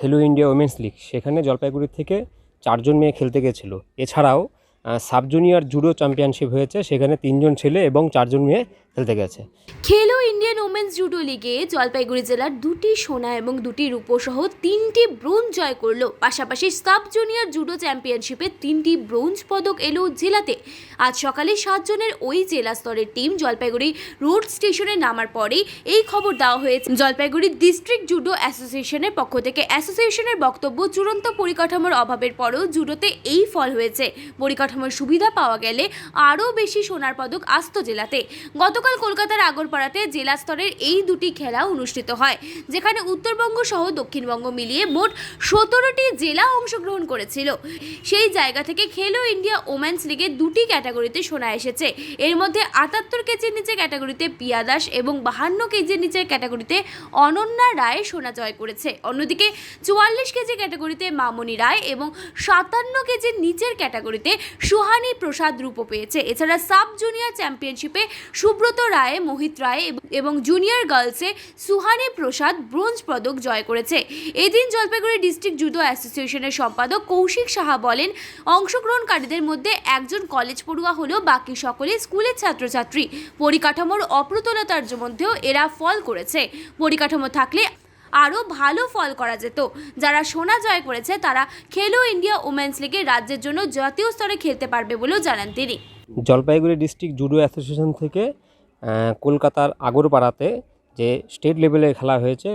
খেলো India women's league, সেখানে জলপাইগুড়ি থেকে 4 জন মেয়ে খেলতে গেছিলো। এছাড়াও সাব জুনিয়র জুডো চ্যাম্পিয়নশিপ হয়েছে, সেখানে 3 জন ছেলে এবং 4 জন মেয়ে খেলতে গেছে। খেলো ইন্ডিয়ান ওমেন্স জুডো লিগে জলপাইগুড়ি জেলার 2টি সোনা এবং 2টি রূপো সহ 3টি ব্রোঞ্জ জয় করলো। পাশাপাশি সাব জুনিয়র জুডো চ্যাম্পিয়নশিপে 3টি ব্রোঞ্জ পদক এলো জেলাতে। আজ সকালে 7 জনের ওই জেলা স্তরের টিম জলপাইগুড়ি রোড স্টেশনে নামার পরেই এই খবর দেওয়া হয়েছে জলপাইগুড়ি ডিস্ট্রিক্ট জুডো অ্যাসোসিয়েশনের পক্ষ থেকে। অ্যাসোসিয়েশনের বক্তব্য, চূড়ান্ত পরিকাঠামোর অভাবের পরেও জুডোতে এই ফল হয়েছে। পরিকাঠামোর সুবিধা পাওয়া গেলে আরও বেশি সোনার পদক আসত জেলাতে। গতকাল কলকাতার আগরপাড়াতে জেলা স্তরের এই 2টি খেলা অনুষ্ঠিত হয়, যেখানে উত্তরবঙ্গ সহ দক্ষিণবঙ্গ মিলিয়ে মোট 17টি জেলা অংশগ্রহণ করেছিল। সেই জায়গা থেকে খেলো ইন্ডিয়া ওমেন্স লিগে 2টি ক্যাটাগরিতে সোনা এসেছে। এর মধ্যে 78 কেজির নিচে ক্যাটাগরিতে পিয়া দাস এবং 52 কেজির নিচের ক্যাটাগরিতে অনন্যা রায় সোনা জয় করেছে। অন্যদিকে 44 কেজি ক্যাটাগরিতে মামনি রায় এবং 57 কেজির নিচের ক্যাটাগরিতে সুহানি প্রসাদ রূপো পেয়েছে। এছাড়া সাব জুনিয়র চ্যাম্পিয়নশিপে সুব্রত রায়, মোহিত রায় এবং জুনিয়র গার্লসে সুহানি প্রসাদ ব্রোঞ্জ পদক জয় করেছে। এদিন জলপাইগুড়ি ডিস্ট্রিক্ট জুডো অ্যাসোসিয়েশনের সম্পাদক কৌশিক সাহা বলেন, অংশগ্রহণকারীদের মধ্যে একজন কলেজ পড়ুয়া হলেও বাকি সকলে স্কুলের ছাত্রছাত্রী। পরিকাঠামোর অপ্রতুলতার মধ্যেও এরা ফল করেছে। পরিকাঠামো থাকলে আরও ভালো ফল করা যেত। যারা সোনা জয় করেছে তারা খেলো ইন্ডিয়া ওমেন্স লিগে রাজ্যের জন্য জাতীয় স্তরে খেলতে পারবে বলেও জানান তিনি। জলপাইগুড়ি ডিস্ট্রিক্ট জুডো অ্যাসোসিয়েশন থেকে কলকাতার আগরপাড়াতে যে স্টেট লেভেলে খেলা হয়েছে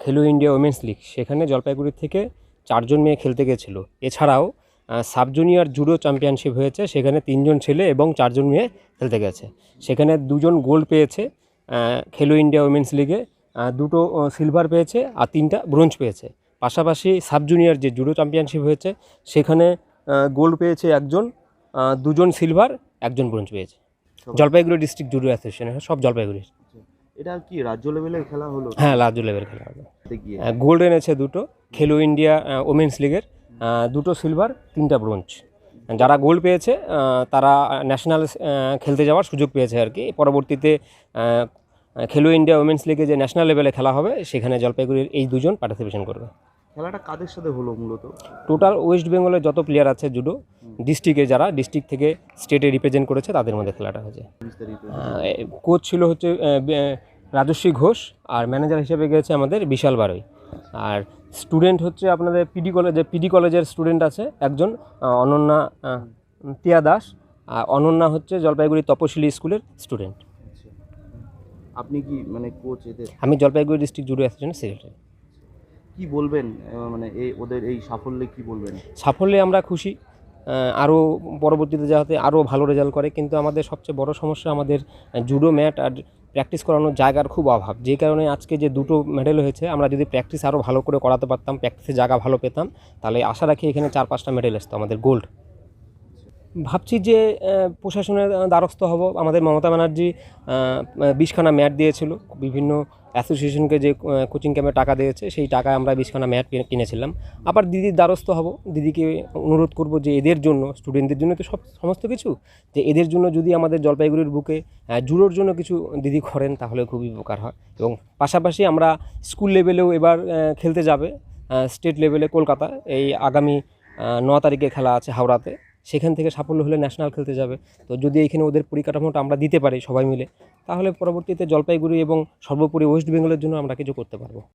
খেলো ইন্ডিয়া উমেন্স লিগ, সেখানে জলপাইগুড়ি থেকে 4 জন মেয়ে খেলতে গেছিলো। এছাড়াও সাব জুনিয়র জুডো চ্যাম্পিয়নশিপ হয়েছে, সেখানে 3 জন ছেলে এবং 4 জন মেয়ে খেলতে গেছে। সেখানে 2 জন গোল্ড পেয়েছে খেলো ইন্ডিয়া উমেন্স লিগে, 2টো সিলভার পেয়েছে আর 3টা ব্রোঞ্জ পেয়েছে। পাশাপাশি সাব জুনিয়র যে জুডো চ্যাম্পিয়নশিপ হয়েছে, সেখানে গোল্ড পেয়েছে 1 জন, 2 জন সিলভার, 1 জন ব্রোঞ্জ পেয়েছে। জলপাইগুড়ি ডিস্ট্রিক্ট জুডো অ্যাসোসিয়েশন, সব জলপাইগুড়ি। এটা কি রাজ্য লেভেলের খেলা হলো? হ্যাঁ, রাজ্য লেভেল খেলা হলো। গোল্ড এনেছে 2টো খেলো ইন্ডিয়া ওমেন্স লিগের, 2টো সিলভার, 3টা ব্রোঞ্জ। যারা গোল্ড পেয়েছে তারা ন্যাশনাল খেলতে যাওয়ার সুযোগ পেয়েছে আর কি। পরবর্তীতে খেলো ইন্ডিয়া ওমেন্স লিগে যে ন্যাশনাল লেভেলে খেলা হবে, সেখানে জলপাইগুড়ির এই 2 জন পার্টিসিপেশন করবে। খেলাটা কাদের সাথে হলো মূলত? টোটাল ওয়েস্ট বেঙ্গলের যত প্লেয়ার আছে জুডো ডিস্ট্রিক্টে, যারা ডিস্ট্রিক্ট থেকে স্টেটে রিপ্রেজেন্ট করেছে, তাদের মধ্যে খেলাটা হয়েছে। কোচ ছিল হচ্ছে রাজশ্রী ঘোষ, আর ম্যানেজার হিসেবে গেছে আমাদের বিশাল বারোই। আর স্টুডেন্ট হচ্ছে আপনাদের পিডি কলেজের স্টুডেন্ট আছে একজন, অনন্যা টিয়া দাস। আর অনন্যা হচ্ছে জলপাইগুড়ি তপশিলি স্কুলের স্টুডেন্ট। আপনি কি মানে কোচ এদের? আমি জলপাইগুড়ি ডিস্ট্রিক্ট জুডো অ্যাসোসিয়েশনের সেক্রেটারি। কি বলবেন মানে ওদের এই সাফল্যে কি বলবেন? সাফল্যে আমরা খুশি, আরও পরবর্তীতে যাতে আরও ভালো রেজাল্ট করে। কিন্তু আমাদের সবচেয়ে বড় সমস্যা আমাদের জুডো ম্যাট আর প্র্যাকটিস করানোর জায়গার খুব অভাব, যে কারণে আজকে যে 2টো মেডেল হয়েছে, আমরা যদি প্র্যাকটিস আরও ভালো করে করাতে পারতাম, প্র্যাকটিসের জায়গা ভালো পেতাম, তাহলে আশা রাখি এখানে 4-5টা মেডেল আসতো আমাদের গোল্ড। ভাবছি যে প্রশাসনের দ্বারস্থ হব। আমাদের মমতা ব্যানার্জি 20খানা ম্যাট দিয়েছিল, বিভিন্ন অ্যাসোসিয়েশনকে যে কোচিং ক্যাম্পে টাকা দিয়েছে, সেই টাকায় আমরা 20খানা ম্যাট কিনেছিলাম। আবার দিদির দ্বারস্থ হব, দিদিকে অনুরোধ করব যে এদের জন্য, স্টুডেন্টদের জন্য তো সমস্ত কিছু, যে এদের জন্য যদি আমাদের জলপাইগুড়ির বুকে জুডোর জন্য কিছু দিদি করেন, তাহলে খুবই উপকার হয়। এবং পাশাপাশি আমরা স্কুল লেভেলেও এবার খেলতে যাবে, স্টেট লেভেলে কলকাতা। এই আগামী 9 তারিখে খেলা আছে হাওড়াতে, সেখান থেকে সাফল্য হলে ন্যাশনাল খেলতে যাবে। তো যদি এখানে ওদের পরিকাঠামোটা আমরা দিতে পারি সবাই মিলে, তাহলে পরবর্তীতে জলপাইগুড়ি এবং সর্বোপরি ওয়েস্ট বেঙ্গলের জন্য আমরা কিছু করতে পারবো।